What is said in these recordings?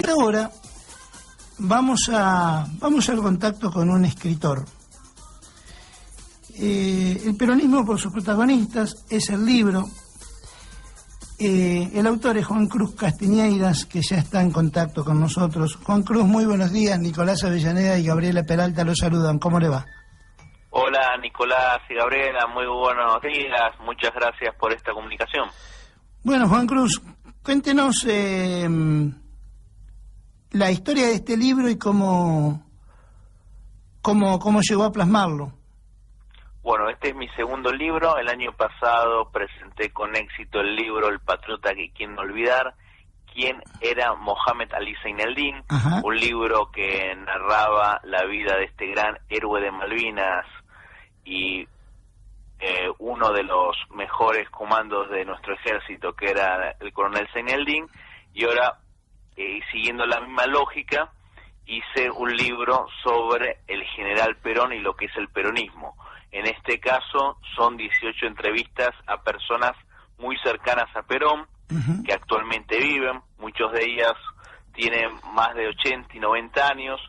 esta hora vamos al contacto con un escritor. El peronismo por sus protagonistas es el libro. El autor es Juan Cruz Castiñeiras, que ya está en contacto con nosotros. Juan Cruz, muy buenos días. Nicolás Avellaneda y Gabriela Peralta lo saludan. ¿Cómo le va? Hola Nicolás y Gabriela, muy buenos días. Muchas gracias por esta comunicación. Bueno, Juan Cruz, cuéntenos la historia de este libro y cómo llegó a plasmarlo. Bueno, este es mi segundo libro. El año pasado presenté con éxito el libro El patriota que quién no olvidar, quién era Mohamed Ali Zaineldin, un libro que narraba la vida de este gran héroe de Malvinas y uno de los mejores comandos de nuestro ejército, que era el coronel Zaineldin. Y ahora, siguiendo la misma lógica, hice un libro sobre el general Perón y lo que es el peronismo. En este caso son 18 entrevistas a personas muy cercanas a Perón, que actualmente viven. Muchos de ellas tienen más de 80 y 90 años.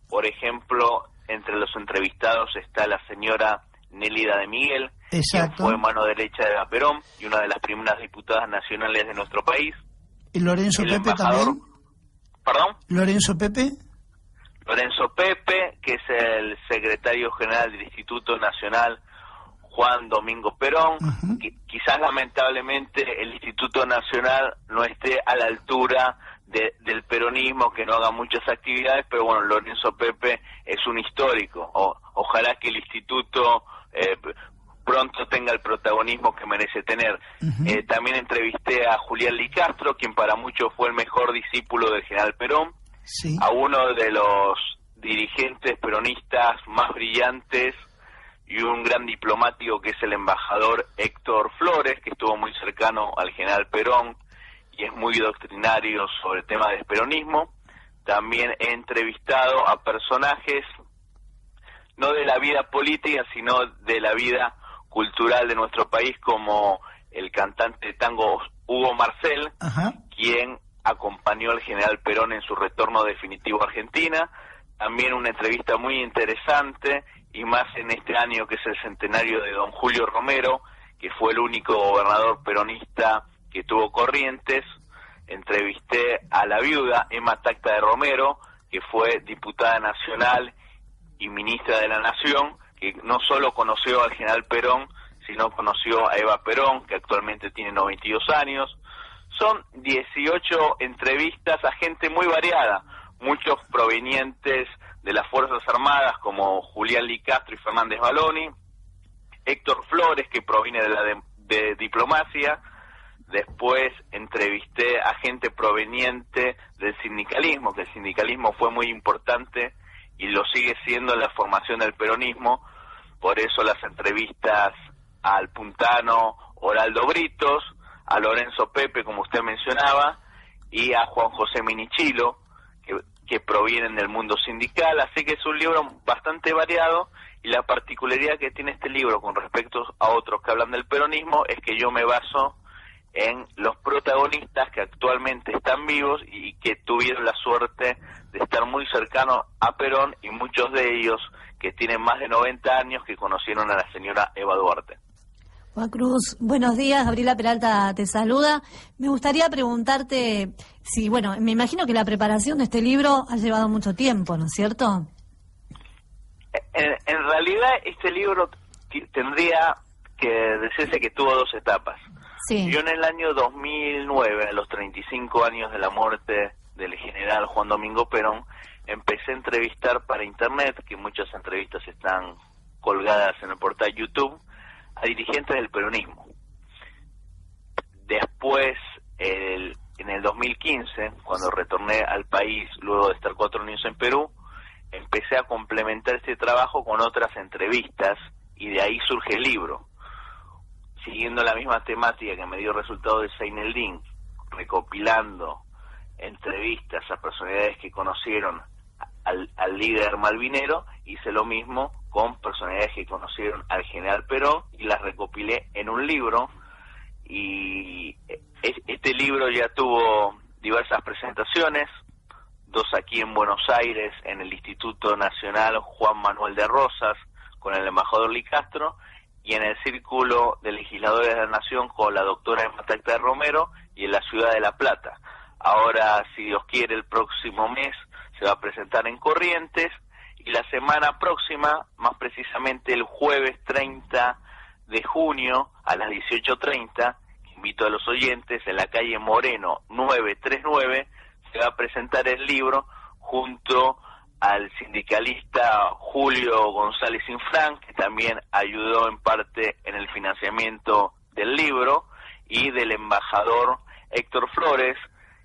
Por ejemplo, entre los entrevistados está la señora Nélida de Miguel, quien fue mano derecha de Perón y una de las primeras diputadas nacionales de nuestro país. ¿Y Lorenzo Pepe también? ¿Perdón? ¿Lorenzo Pepe? Lorenzo Pepe, que es el secretario general del Instituto Nacional Juan Domingo Perón. Quizás lamentablemente el Instituto Nacional no esté a la altura del peronismo, que no haga muchas actividades, pero bueno, Lorenzo Pepe es un histórico. Ojalá que el instituto pronto tenga el protagonismo que merece tener. También entrevisté a Julián Licastro, quien para muchos fue el mejor discípulo del general Perón. Sí. A uno de los dirigentes peronistas más brillantes y un gran diplomático, que es el embajador Héctor Flores, que estuvo muy cercano al general Perón y es muy doctrinario sobre temas del peronismo. También he entrevistado a personajes no de la vida política, sino de la vida cultural de nuestro país, como el cantante de tango Hugo Marcel, quien acompañó al general Perón en su retorno definitivo a Argentina. También una entrevista muy interesante, y más en este año que es el centenario de don Julio Romero, que fue el único gobernador peronista que tuvo Corrientes. Entrevisté a la viuda Emma Tacta de Romero, que fue diputada nacional y ministra de la Nación, que no solo conoció al general Perón, sino conoció a Eva Perón, que actualmente tiene 92 años. Son 18 entrevistas a gente muy variada, muchos provenientes de las Fuerzas Armadas, como Julián Licastro y Fernández Baloni, Héctor Flores, que proviene de diplomacia. Después entrevisté a gente proveniente del sindicalismo, que el sindicalismo fue muy importante y lo sigue siendo en la formación del peronismo. Por eso las entrevistas al puntano Oraldo Britos, a Lorenzo Pepe, como usted mencionaba, y a Juan José Minichilo, que provienen del mundo sindical. Así que es un libro bastante variado, y la particularidad que tiene este libro con respecto a otros que hablan del peronismo es que yo me baso en los protagonistas que actualmente están vivos y que tuvieron la suerte de estar muy cercanos a Perón, y muchos de ellos que tienen más de 90 años, que conocieron a la señora Eva Duarte. Juan Cruz, buenos días, Gabriela Peralta te saluda. Me gustaría preguntarte si, bueno, me imagino que la preparación de este libro ha llevado mucho tiempo, ¿no es cierto? En realidad este libro tendría que decirse que tuvo dos etapas. Sí. Yo en el año 2009, a los 35 años de la muerte del general Juan Domingo Perón, empecé a entrevistar para internet, que muchas entrevistas están colgadas en el portal YouTube, a dirigentes del peronismo. Después, en el 2015, cuando retorné al país luego de estar 4 años en Perú, empecé a complementar este trabajo con otras entrevistas, y de ahí surge el libro, siguiendo la misma temática que me dio resultado de Zaineldin, recopilando entrevistas a personalidades que conocieron al líder malvinero. Hice lo mismo con personalidades que conocieron al general Perón y las recopilé en un libro, y este libro ya tuvo diversas presentaciones, 2 aquí en Buenos Aires, en el Instituto Nacional Juan Manuel de Rosas, con el embajador Licastro, y en el Círculo de Legisladores de la Nación con la doctora Emma Tacta de Romero, y en la ciudad de La Plata. Ahora, si Dios quiere, el próximo mes se va a presentar en Corrientes, y la semana próxima, más precisamente el jueves 30 de junio a las 18:30, invito a los oyentes, en la calle Moreno 939, se va a presentar el libro junto al sindicalista Julio González Infran, que también ayudó en parte en el financiamiento del libro, y del embajador Héctor Flores,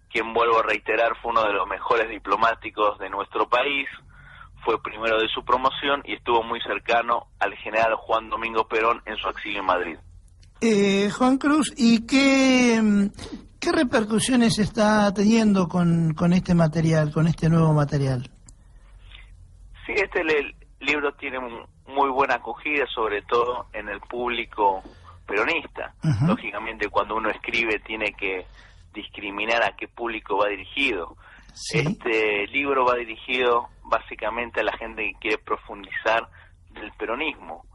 quien, vuelvo a reiterar, fue uno de los mejores diplomáticos de nuestro país, fue primero de su promoción y estuvo muy cercano al general Juan Domingo Perón en su exilio en Madrid. Juan Cruz, ¿y qué repercusiones está teniendo con este material, con este nuevo material? Sí, este libro tiene muy buena acogida, sobre todo en el público peronista. Uh-huh. Lógicamente, cuando uno escribe tiene que discriminar a qué público va dirigido. ¿Sí? Este libro va dirigido básicamente a la gente que quiere profundizar del peronismo,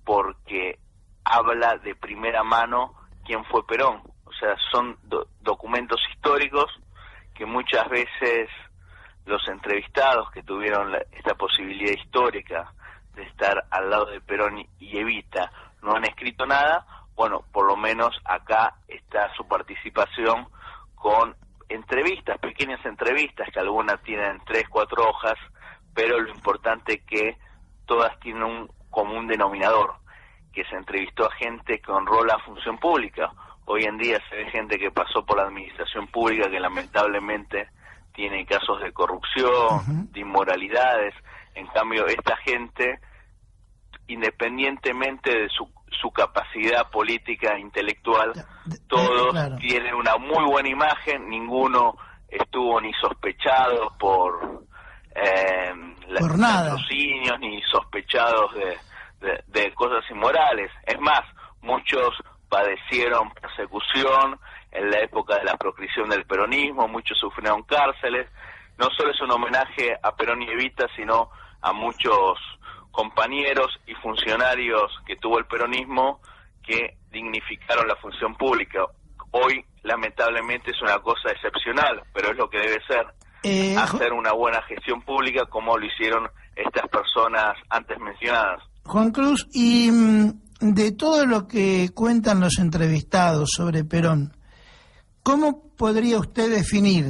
porque habla de primera mano quién fue Perón. O sea, son documentos históricos que muchas veces los entrevistados que tuvieron esta posibilidad histórica de estar al lado de Perón y Evita no han escrito nada. Bueno, por lo menos acá está su participación con entrevistas, pequeñas entrevistas, que algunas tienen 3, 4 hojas, pero lo importante es que todas tienen un común denominador, que se entrevistó a gente que honró la función pública. Hoy en día se ve gente que pasó por la administración pública que lamentablemente tiene casos de corrupción, uh-huh, de inmoralidades. En cambio, esta gente, independientemente de su capacidad política e intelectual, todos claro, tienen una muy buena imagen, ninguno estuvo ni sospechado por patrocinios, ni sospechados de cosas inmorales. Es más, muchos padecieron persecución en la época de la proscripción del peronismo, muchos sufrieron cárceles. No solo es un homenaje a Perón y Evita, sino a muchos compañeros y funcionarios que tuvo el peronismo que dignificaron la función pública. Hoy, lamentablemente, es una cosa excepcional, pero es lo que debe ser, hacer una buena gestión pública como lo hicieron estas personas antes mencionadas. Juan Cruz, y de todo lo que cuentan los entrevistados sobre Perón, ¿cómo podría usted definir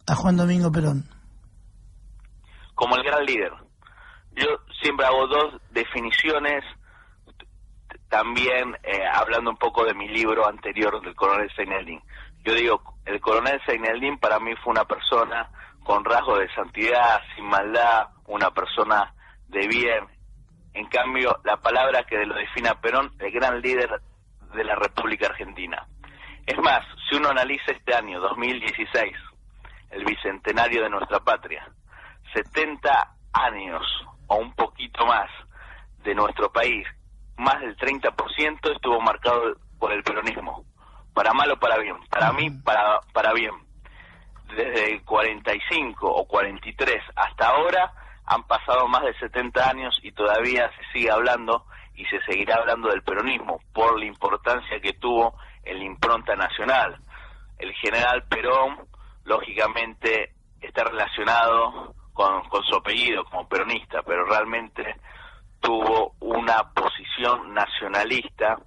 a Juan Domingo Perón? Como el gran líder. Yo siempre hago 2 definiciones, también hablando un poco de mi libro anterior del coronel Seineldin. Yo digo, el coronel Seineldin para mí fue una persona con rasgos de santidad, sin maldad, una persona de bien. En cambio, la palabra que lo define a Perón, el gran líder de la República Argentina. Es más, si uno analiza este año, 2016, el bicentenario de nuestra patria, 70 años o un poquito más de nuestro país, más del 30% estuvo marcado por el peronismo, para mal o para bien. Para mí, para bien. Desde el 45 o 43 hasta ahora han pasado más de 70 años y todavía se sigue hablando y se seguirá hablando del peronismo por la importancia que tuvo en la impronta nacional. El general Perón, lógicamente, está relacionado con su apellido como peronista, pero realmente tuvo una posición nacionalista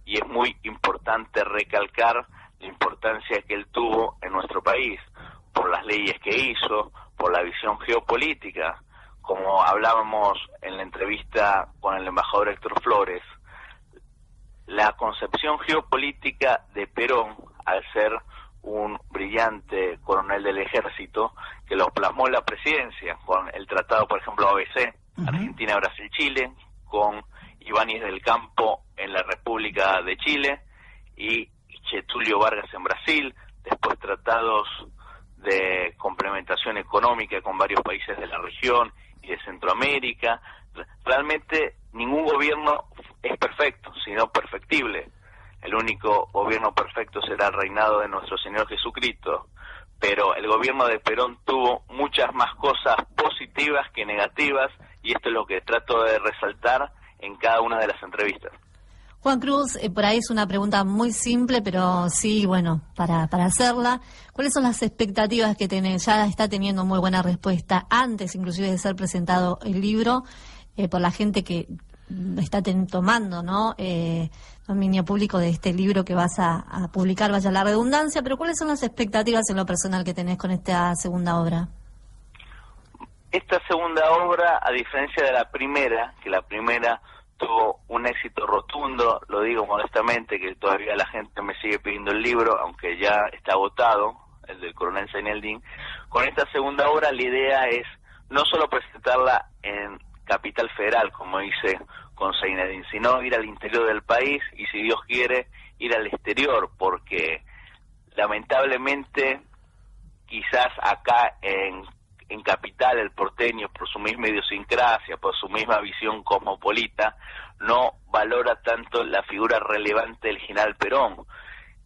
y es muy importante recalcar la importancia que él tuvo en nuestro país, por las leyes que hizo, por la visión geopolítica. Como hablábamos en la entrevista con el embajador Héctor Flores, la concepción geopolítica de Perón, al ser un brillante coronel del ejército, que lo plasmó en la presidencia, con el tratado, por ejemplo, ABC, uh-huh, Argentina, Brasil, Chile, con Ibáñez del Campo en la República de Chile y Getúlio Vargas en Brasil, después tratados de complementación económica con varios países de la región y de Centroamérica. Realmente ningún gobierno es perfecto, sino perfectible. El único gobierno perfecto será el reinado de nuestro Señor Jesucristo, pero el gobierno de Perón tuvo muchas más cosas positivas que negativas, y esto es lo que trato de resaltar en cada una de las entrevistas. Juan Cruz, por ahí es una pregunta muy simple, pero sí, bueno, para hacerla. ¿Cuáles son las expectativas que tenés? Ya está teniendo muy buena respuesta antes, inclusive, de ser presentado el libro, por la gente que está tomando, ¿no? Dominio público de este libro que vas a publicar, vaya la redundancia, pero ¿cuáles son las expectativas en lo personal que tenés con esta segunda obra? Esta segunda obra, a diferencia de la primera, que la primera tuvo un éxito rotundo, lo digo modestamente, que todavía la gente me sigue pidiendo el libro, aunque ya está agotado, el del Coronel Zaineldin. Con esta segunda obra la idea es no solo presentarla en Capital Federal, como hice con Zaineldin, sino ir al interior del país y, si Dios quiere, ir al exterior, porque lamentablemente quizás acá en Capital el porteño, por su misma idiosincrasia, por su misma visión cosmopolita, no valora tanto la figura relevante del general Perón,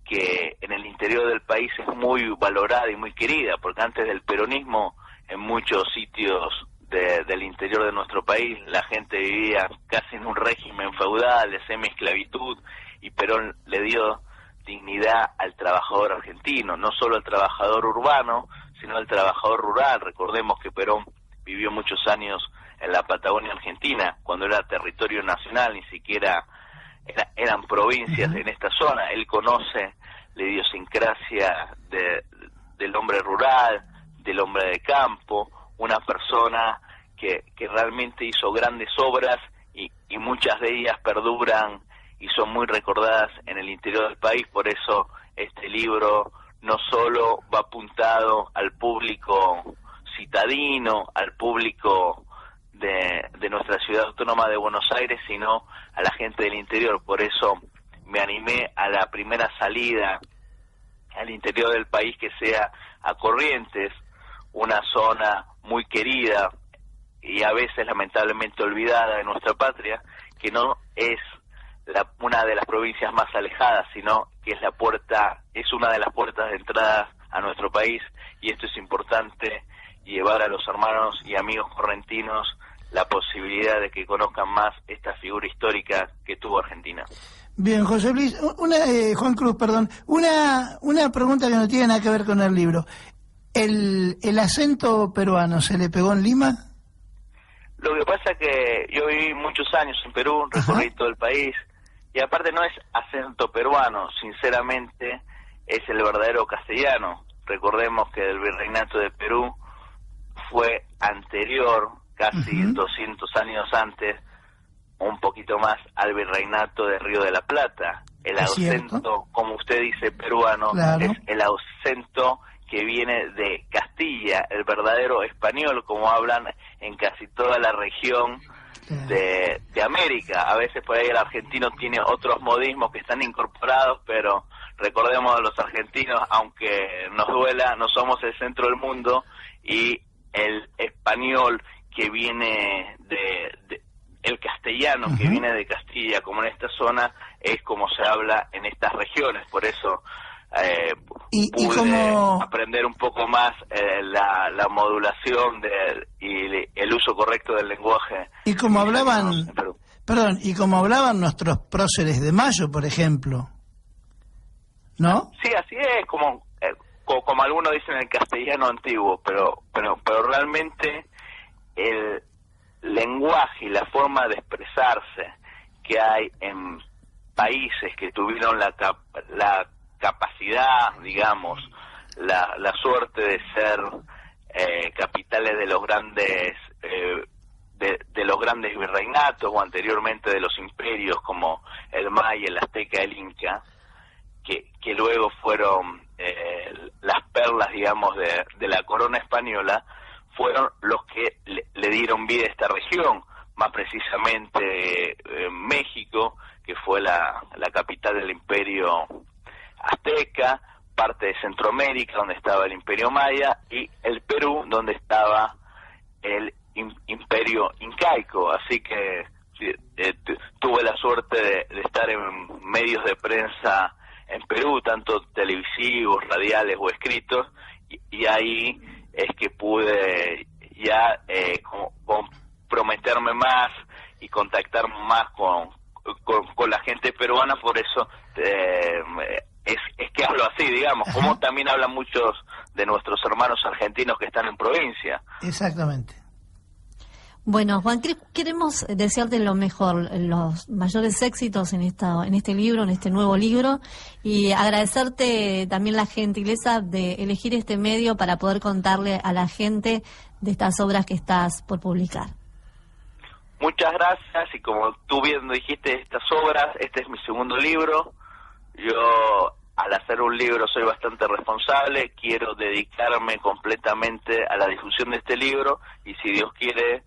que en el interior del país es muy valorada y muy querida, porque antes del peronismo en muchos sitios del interior de nuestro país la gente vivía casi en un régimen feudal de semi-esclavitud, y Perón le dio dignidad al trabajador argentino, no solo al trabajador urbano, sino al trabajador rural. Recordemos que Perón vivió muchos años en la Patagonia Argentina, cuando era territorio nacional, ni siquiera eran provincias en esta zona. Él conoce la idiosincrasia del hombre rural, del hombre de campo, una persona que realmente hizo grandes obras y muchas de ellas perduran y son muy recordadas en el interior del país. Por eso este libro no solo va apuntado al público citadino, al público de nuestra ciudad autónoma de Buenos Aires, sino a la gente del interior. Por eso me animé a la primera salida al interior del país, que sea a Corrientes, una zona muy querida y a veces lamentablemente olvidada de nuestra patria, que no es una de las provincias más alejadas, sino que es una de las puertas de entrada a nuestro país, y esto es importante, llevar a los hermanos y amigos correntinos la posibilidad de que conozcan más esta figura histórica que tuvo Argentina. Bien, José Luis, Juan Cruz, perdón, una pregunta que no tiene nada que ver con el libro. ¿El acento peruano se le pegó en Lima? Lo que pasa es que yo viví muchos años en Perú, recorrí todo el país, y aparte no es acento peruano, sinceramente es el verdadero castellano. Recordemos que el virreinato de Perú fue anterior, casi 200 años antes, un poquito más, al virreinato de Río de la Plata. El acento, como usted dice, peruano, es el acento que viene de Castilla, el verdadero español, como hablan en casi toda la región de América. A veces por ahí el argentino tiene otros modismos que están incorporados, pero recordemos a los argentinos, aunque nos duela, no somos el centro del mundo, y el español que viene el castellano que viene de Castilla, como en esta zona, es como se habla en estas regiones. Por eso pude aprender un poco más la modulación y el uso correcto del lenguaje. Y como hablaban, como hablaban nuestros próceres de Mayo, por ejemplo, ¿no? Sí, así es, como algunos dicen el castellano antiguo, pero realmente el lenguaje y la forma de expresarse que hay en países que tuvieron la capacidad, digamos, la suerte de ser capitales de los grandes de los grandes virreinatos, o anteriormente de los imperios como el Maya, el Azteca, el Inca, que luego fueron las perlas, digamos, de la corona española, fueron los que le dieron vida a esta región, más precisamente México, que fue la capital del imperio azteca, parte de Centroamérica, donde estaba el imperio maya, y el Perú, donde estaba el imperio incaico. Así que tuve la suerte de estar en medios de prensa en Perú, tanto televisivos, radiales o escritos, y y ahí es que pude ya comprometerme más y contactar más con la gente peruana. Por eso es que hablo así, digamos. Ajá. Como también hablan muchos de nuestros hermanos argentinos que están en provincia. Exactamente. Bueno, Juan, queremos desearte lo mejor, los mayores éxitos en este libro, en este nuevo libro, y agradecerte también la gentileza de elegir este medio para poder contarle a la gente de estas obras que estás por publicar. Muchas gracias, y como tú bien dijiste, estas obras, este es mi segundo libro. Yo, al hacer un libro, soy bastante responsable, quiero dedicarme completamente a la difusión de este libro, y si Dios quiere,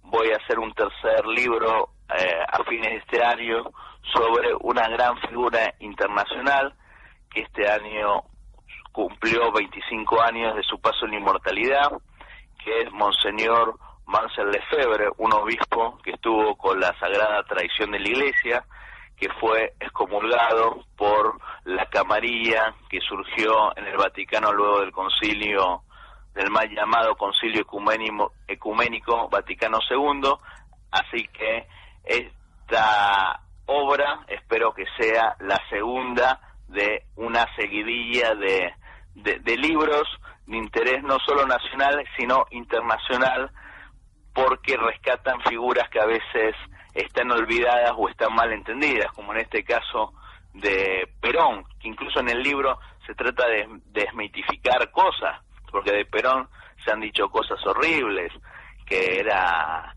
voy a hacer un tercer libro a fines de este año sobre una gran figura internacional que este año cumplió 25 años de su paso en la inmortalidad, que es Monseñor Marcel Lefebvre, un obispo que estuvo con la sagrada tradición de la Iglesia, que fue excomulgado por la camarilla que surgió en el Vaticano luego del concilio, del mal llamado Concilio Ecuménico Vaticano II, así que esta obra espero que sea la segunda de una seguidilla de libros de interés no solo nacional, sino internacional, porque rescatan figuras que a veces están olvidadas o están mal entendidas, como en este caso de Perón, que incluso en el libro se trata de desmitificar cosas, porque de Perón se han dicho cosas horribles, que era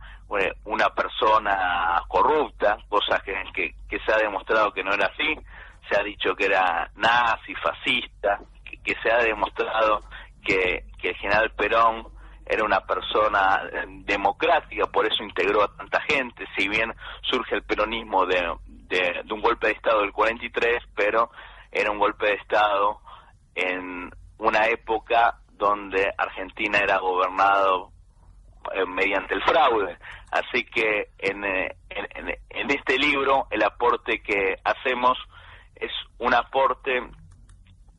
una persona corrupta, cosas que se ha demostrado que no era así. Se ha dicho que era nazi, fascista, que se ha demostrado que el general Perón era una persona democrática, por eso integró a tanta gente. Si bien surge el peronismo de un golpe de Estado del 43, pero era un golpe de Estado en una época donde Argentina era gobernado mediante el fraude. Así que en este libro el aporte que hacemos es un aporte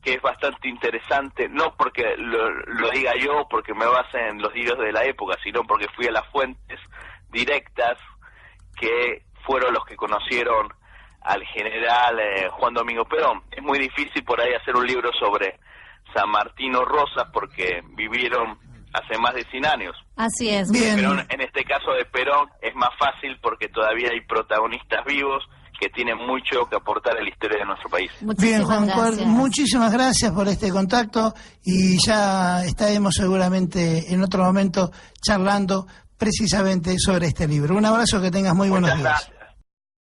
que es bastante interesante, no porque lo diga yo, porque me base en los diarios de la época, sino porque fui a las fuentes directas que fueron los que conocieron al general Juan Domingo Perón. Es muy difícil por ahí hacer un libro sobre San Martín Rosas porque vivieron hace más de 100 años. Así es. Bien. Pero en este caso de Perón es más fácil porque todavía hay protagonistas vivos que tienen mucho que aportar a la historia de nuestro país. Bien, Juan, muchísimas gracias por este contacto y ya estaremos seguramente en otro momento charlando precisamente sobre este libro. Un abrazo, que tengas muy buenos días. Gracias.